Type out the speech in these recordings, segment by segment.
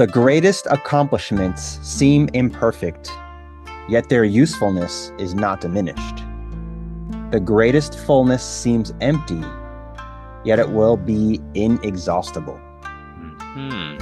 The greatest accomplishments seem imperfect, yet their usefulness is not diminished. The greatest fullness seems empty, yet it will be inexhaustible. Hmm.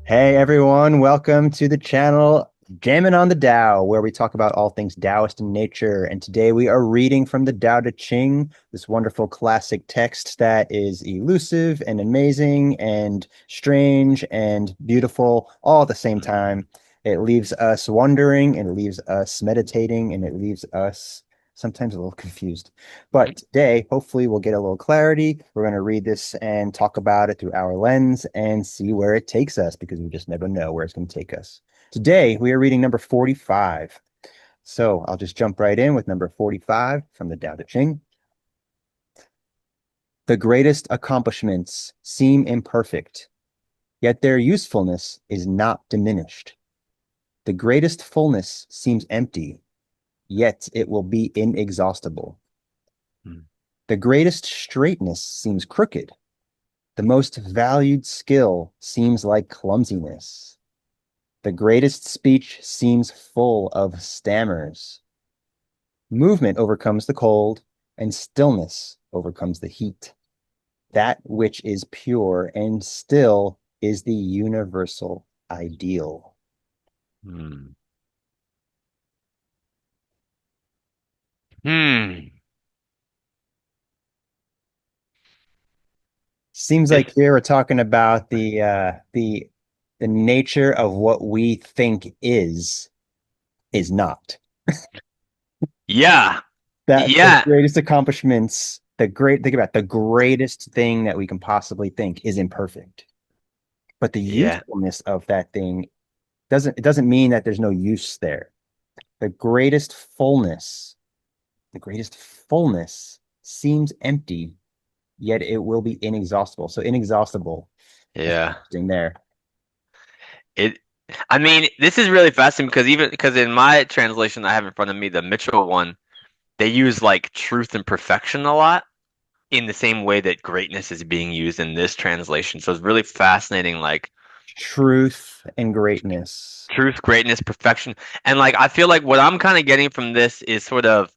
Hey everyone, welcome to the channel Jamming on the Tao, where we talk about all things Taoist in nature. And today we are reading from the Tao Te Ching, this wonderful classic text that is elusive and amazing and strange and beautiful all at the same time. It leaves us wondering, and it leaves us meditating, and it leaves us sometimes a little confused. But today, hopefully, we'll get a little clarity. We're going to read this and talk about it through our lens and see where it takes us because we just never know where it's going to take us. Today, we are reading number 45. So I'll just jump right in with number 45 from the Tao Te Ching. The greatest accomplishments seem imperfect, yet their usefulness is not diminished. The greatest fullness seems empty, yet it will be inexhaustible. The greatest straightness seems crooked. The most valued skill seems like clumsiness. The greatest speech seems full of stammers. Movement overcomes the cold, and stillness overcomes the heat. That which is pure and still is the universal ideal. Hmm. Hmm. Seems It, like here we're talking about the nature of what we think is not. yeah. That the Yeah. greatest accomplishments, think about it, the greatest thing that we can possibly think is imperfect. But the Yeah. usefulness of that thing doesn't mean that there's no use there. The greatest fullness, the greatest fullness seems empty, yet it will be inexhaustible. So inexhaustible, that's Yeah. interesting there. It I mean, this is really fascinating because in my translation I have in front of me, the Mitchell one, they use like truth and perfection a lot in the same way that greatness is being used in this translation. So it's really fascinating, like Truth and greatness. truth, greatness, perfection. And like I feel like what I'm kind of getting from this is sort of,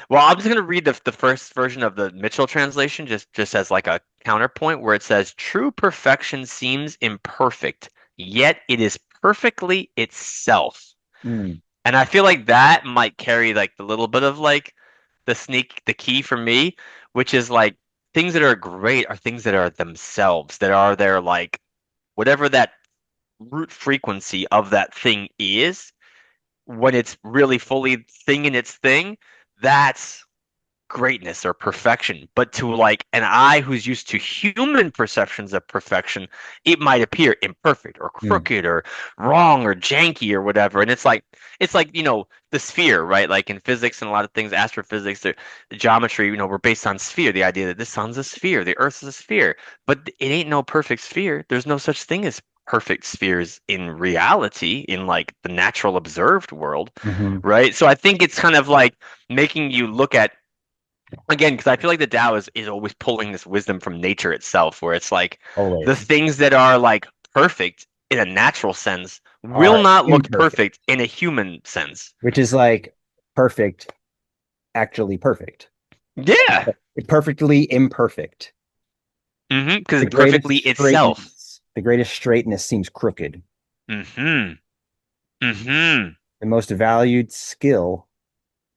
well, I'm just gonna read the first version of the Mitchell translation just as like a counterpoint where it says true perfection seems imperfect, yet it is perfectly itself. Mm, And I feel like that might carry like the little bit of like the key for me, which is like things that are great are things that are themselves, that are their like whatever that root frequency of that thing is, when it's really fully thing in its thing, that's greatness or perfection. But to like an eye who's used to human perceptions of perfection, it might appear imperfect or mm, crooked or wrong or janky or whatever. And it's like, the sphere, right? Like in physics and a lot of things, astrophysics, the geometry, we're based on sphere, the idea that the sun's a sphere, the earth's a sphere. But it ain't no perfect sphere. There's no such thing as perfect spheres in reality, in like the natural observed world, mhm. right? So I think it's kind of like making you look at, again, because I feel like the Tao is always pulling this wisdom from nature itself, where it's like the Always things that are like perfect in a natural sense will are not look imperfect, perfect in a human sense. which is like perfect, actually perfect. Yeah. Perfectly imperfect. Because The it's greatest perfectly itself. straightness, the greatest straightness seems crooked. Mm-hmm. Mm-hmm. The most valued skill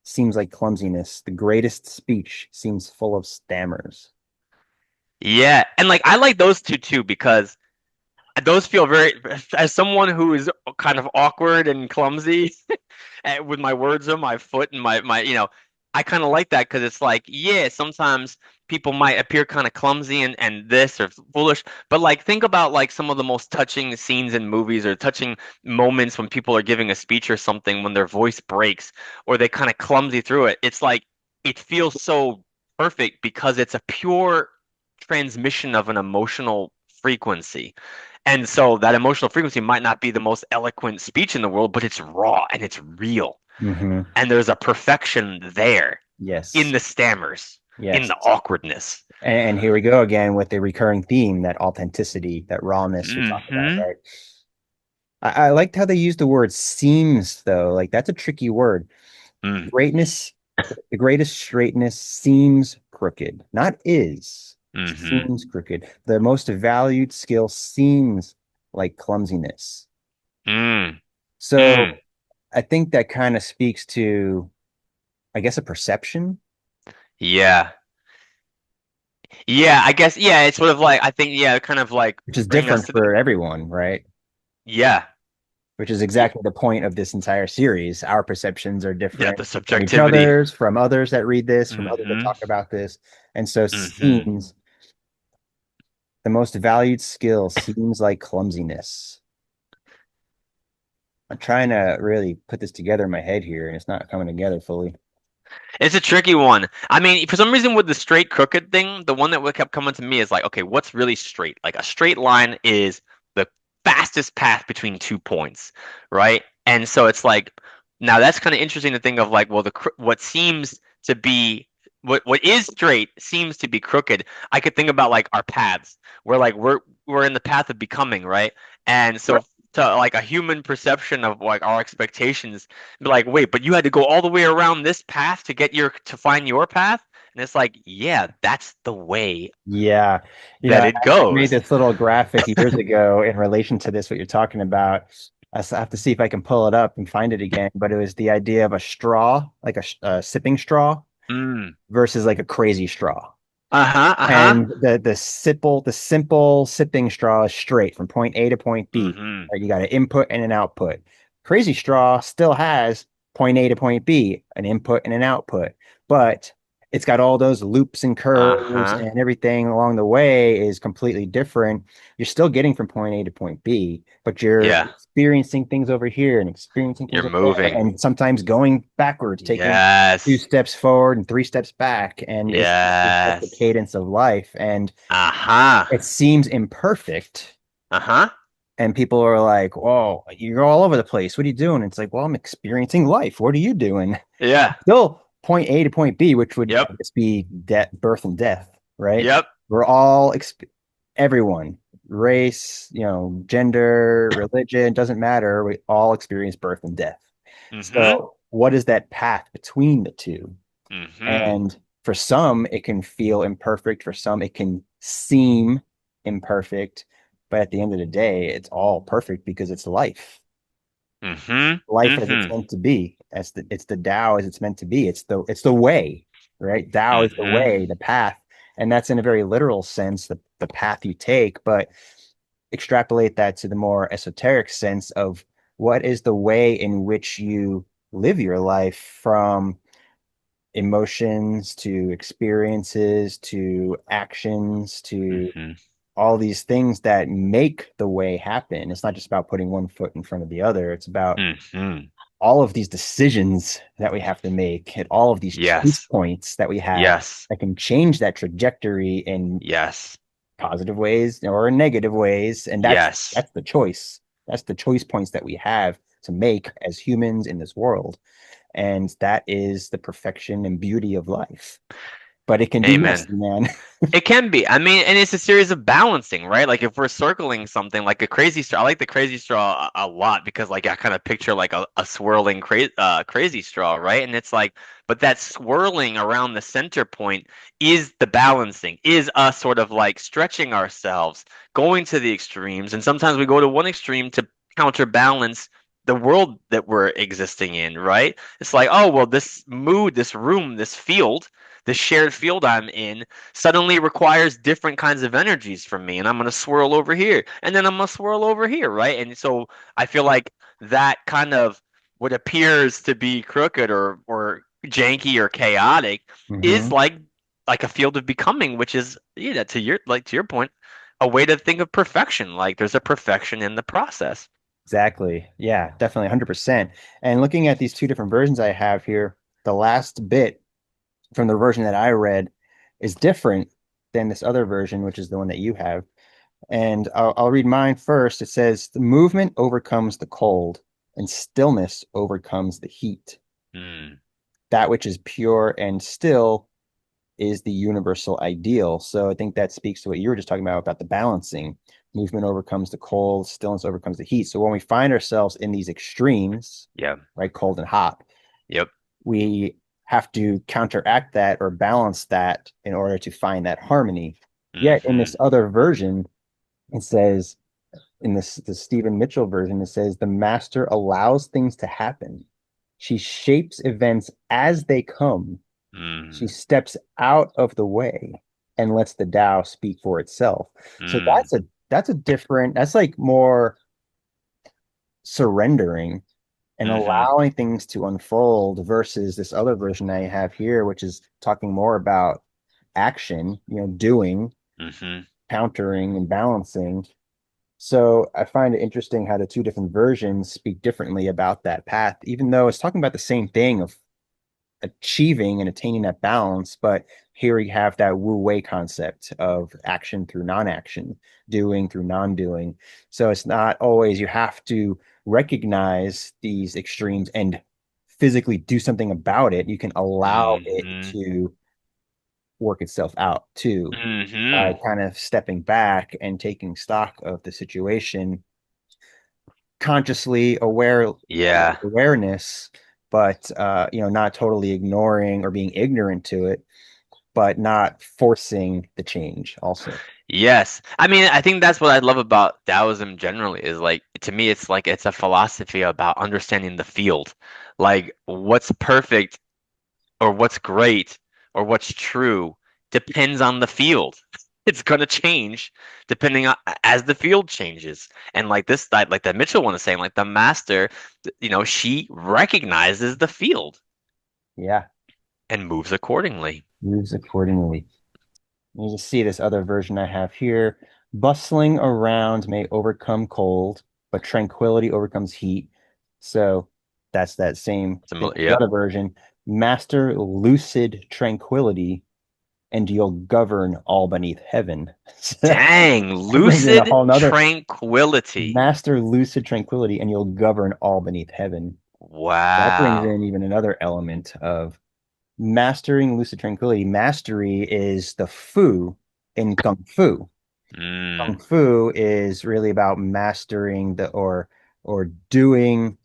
seems like clumsiness. The greatest speech seems full of stammers. Yeah. And like I like those two too, because those feel very, as someone who is kind of awkward and clumsy with my words on my foot and my, I kind of like that because it's like, yeah, sometimes people might appear kind of clumsy and this or foolish, but like think about like some of the most touching scenes in movies or touching moments when people are giving a speech or something, when their voice breaks or they kind of clumsy through it. It's like it feels so perfect because it's a pure transmission of an emotional frequency. And so that emotional frequency might not be the most eloquent speech in the world, but it's raw and it's real. Hmm. And there's a perfection there in Yes. the stammers. in Yes. the awkwardness. And here we go again with the recurring theme, that authenticity, that rawness we talk about, Hmm. right? I liked how they used the word seems, though. Like that's a tricky word. Mm. Greatness, the greatest straightness seems crooked, not is, Hmm. seems crooked. The most valued skill seems like clumsiness. Mm. Mm. So I think that kind of speaks to, I guess, a perception, Yeah. Yeah, I guess yeah, it's sort of like I think yeah, kind of like which is bring us different to the for everyone, right? yeah. Which is Y- exactly the point of this entire series. Our perceptions are Yeah, different the from each subjectivity. other's, from others that read this, from others that Hmm. talk about this. And so Hmm. seems the most valued skill seems like clumsiness. I'm trying to really put this together in my head here, and it's not coming together fully. It's a tricky one. I mean, for some reason with the straight crooked thing, the one that kept coming to me is like, okay, what's really straight? Like a straight line is the fastest path between 2 points, right? And so it's like, now that's kind of interesting to think of like, well, what seems to be what is straight seems to be crooked. I could think about like our paths, where like we're in the path of becoming, right? And so to like a human perception of like our expectations be like, wait, but you had to go all the way around this path to get to find your path? And it's like, yeah, that's the way Yeah. that I it made goes. this little graphic years ago in relation to this, what you're talking about. Have to see if I can pull it up and find it again. But it was the idea of a straw, like a sipping straw Mm. versus like a crazy straw. Uh-huh, uh-huh. And the simple sipping straw is straight from point A to point B. Mm-hmm. Right? You got an input and an output. Crazy straw still has point A to point B, an input and an output, but it's got all those loops and curves, Uh-huh. and everything along the way is completely different. You're still getting from point A to point B, but you're Yeah, experiencing things over here and experiencing you're things over there, moving. and sometimes going backwards, taking two Yes. steps forward and three steps back, and it's just the Yes. cadence of life. And Uh-huh. it seems imperfect, Uh-huh. and people are like, "Whoa, you're all over the place. What are you doing?" It's like, "Well, I'm experiencing life. What are you doing?" Yeah. Still point A to point B, which would, I Yep. guess, be birth and death, right? Yep. We're all everyone, race, gender, religion, doesn't matter. We all experience birth and death. Mm-hmm. So what is that path between the two? Mm-hmm. And for some, it can feel imperfect. For some, it can seem imperfect. But at the end of the day, it's all perfect because it's life. Mm-hmm. Life as it's Mm-hmm. meant to be. It's the Tao as it's meant to be. It's the way, right? Tao is the Mm-hmm. way, the path. And that's in a very literal sense, the path you take. But extrapolate that to the more esoteric sense of what is the way in which you live your life, from emotions to experiences to actions to Mm-hmm. all these things that make the way happen. It's not just about putting one foot in front of the other. It's about Mm-hmm. all of these decisions that we have to make and all of these choice Yes. points that we have Yes. that can change that trajectory in Yes. positive ways or in negative ways. And that's Yes. that's the choice. That's the choice points that we have to make as humans in this world. And that is the perfection and beauty of life. But it can be Amen. messy, man. It can be. I mean, and it's a series of balancing, right? Like if we're circling something like a crazy straw, I like the crazy straw a lot because like I kind of picture like a swirling crazy straw, right? And it's like, but that swirling around the center point is the balancing, is us sort of like stretching ourselves, going to the extremes, and sometimes we go to one extreme to counterbalance the world that we're existing in, right? It's like, oh, well, this mood, this room, this field, this shared field I'm in suddenly requires different kinds of energies from me, and I'm going to swirl over here and then I'm going to swirl over here, right? And so I feel like that kind of what appears to be crooked or janky or chaotic is Hmm. like a field of becoming, which is yeah, to your point, a way to think of perfection. Like there's a perfection in the process. Exactly. Yeah, definitely 100%. And looking at these two different versions I have here, the last bit from the version that I read is different than this other version, which is the one that you have. And I'll read mine first. It says, "The movement overcomes the cold, and stillness overcomes the heat. Mm, That which is pure and still is the universal ideal. So I think that speaks to what you were just talking about the balancing. Movement overcomes the cold, stillness overcomes the heat. So when we find ourselves in these extremes, Yeah. right, cold and hot, Yep. we have to counteract that or balance that in order to find that harmony. Yet in Hmm. this other version, it says, in this the Stephen Mitchell version, it says the master allows things to happen. She shapes events as they come. She Mm. steps out of the way and lets the Tao speak for itself. So Mm. that's a different, that's like more surrendering and Hmm. allowing things to unfold versus this other version I have here, which is talking more about action, doing, Hmm. countering, and balancing. So I find it interesting how the two different versions speak differently about that path, even though it's talking about the same thing of achieving and attaining that balance. But here we have that Wu Wei concept of action through non-action, doing through non-doing. So it's not always you have to recognize these extremes and physically do something about it. You can allow it Hmm. to work itself out too by Hmm. kind of stepping back and taking stock of the situation consciously aware Yeah. awareness, but not totally ignoring or being ignorant to it, but not forcing the change also. Yes. I mean, I think that's what I love about Taoism generally is like to me it's like it's a philosophy about understanding the field. Like what's perfect or what's great or what's true depends on the field. It's gonna change depending on as the field changes. And like this, like that Mitchell one is saying, like the master, she recognizes the field Yeah, and moves accordingly. moves accordingly. You just see this other version I have here. Bustling around may overcome cold, but tranquility overcomes heat. So that's that same thing Similar, as the yep. other version. Master lucid tranquility, and you'll govern all beneath heaven. So Dang, that brings in a lucid whole nother tranquility. master lucid tranquility, and you'll govern all beneath heaven. That brings Wow. in even another element of mastering lucid tranquility. Mastery is the fu in Kung Fu. Kung Mm, Fu is really about mastering or doing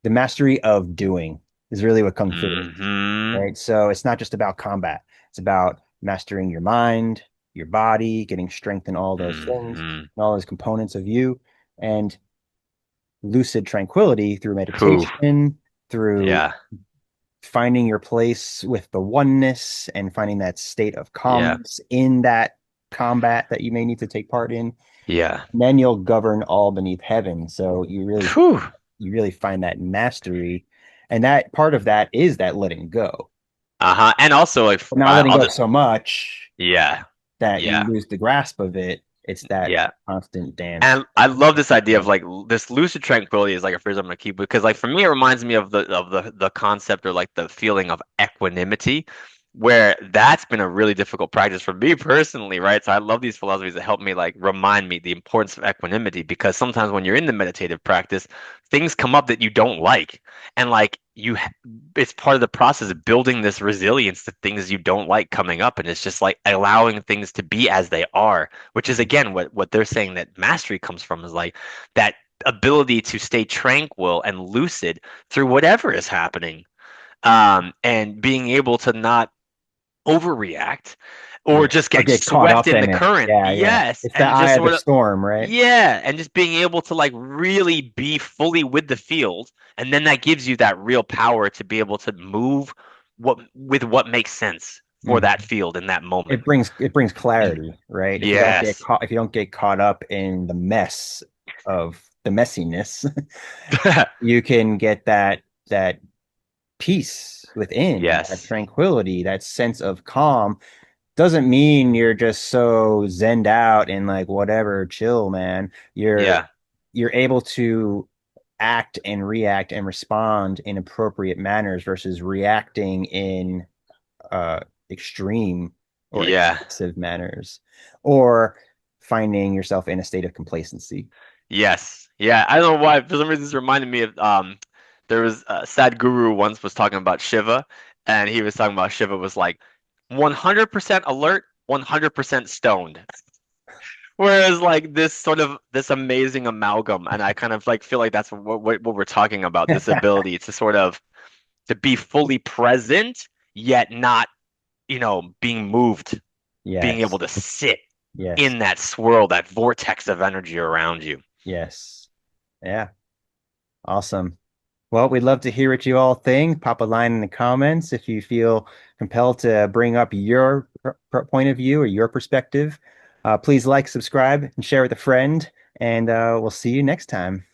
the mastery of doing is really what Kung Fu is, hmm right? So it's not just about combat. It's about mastering your mind, your body, getting strength in all those things, hmm and all those components of you, and lucid tranquility through Whew. meditation, through Yeah. finding your place with the oneness and finding that state of Yeah. calmness in that combat that you may need to take part in. Yeah. And then you'll govern all beneath heaven. So Whew. you really find that mastery. And that part of that is that letting go. Uh-huh. And also like But not letting I'll go just so much yeah. that you Yeah. lose the grasp of it. It's that Yeah. constant dance. And I love this idea of like this lucid tranquility is like a phrase I'm gonna keep because like for me it reminds me of the concept or like the feeling of equanimity, where that's been a really difficult practice for me personally, right? So I love these philosophies that help me like remind me the importance of equanimity because sometimes when you're in the meditative practice, things come up that you don't like, and like it's part of the process of building this resilience to things you don't like coming up, and it's just like allowing things to be as they are, which is again what they're saying that mastery comes from is like that ability to stay tranquil and lucid through whatever is happening, and being able to not overreact or Yeah. just Or get get caught swept up in in the it. current. Yeah, yeah. Yes, It's the and eye just of the sort of storm, right? yeah, and just being able to like really be fully with the field, and then that gives you that real power to be able to move what makes sense for that Mhm. field in that moment. It brings clarity, right? Yes. If you don't get caught up in the mess of the messiness, you can get that peace within, that Yes. tranquility, that sense of calm. Doesn't mean you're just so zenned out and like whatever, chill, man. Yeah. You're able to act and react and respond in appropriate manners versus reacting in uh, extreme or Yeah. excessive manners, or finding yourself in a state of complacency. Yes. Yeah. I don't know why. For some reason, this reminded me of there was Sad Guru once was talking about Shiva, and he was talking about Shiva was like 100% alert, 100% stoned. Whereas like this amazing amalgam, and I kind of like feel like that's what we're talking about, this ability to sort of to be fully present, yet not, being moved, being able Yes. to sit Yes. in that swirl, that vortex of energy around you. Yes. Yeah. Awesome. Well, we'd love to hear what you all think. Pop a line in the comments if you feel compelled to bring up your point of view or your perspective. Please like, subscribe, and share with a friend, and we'll see you next time.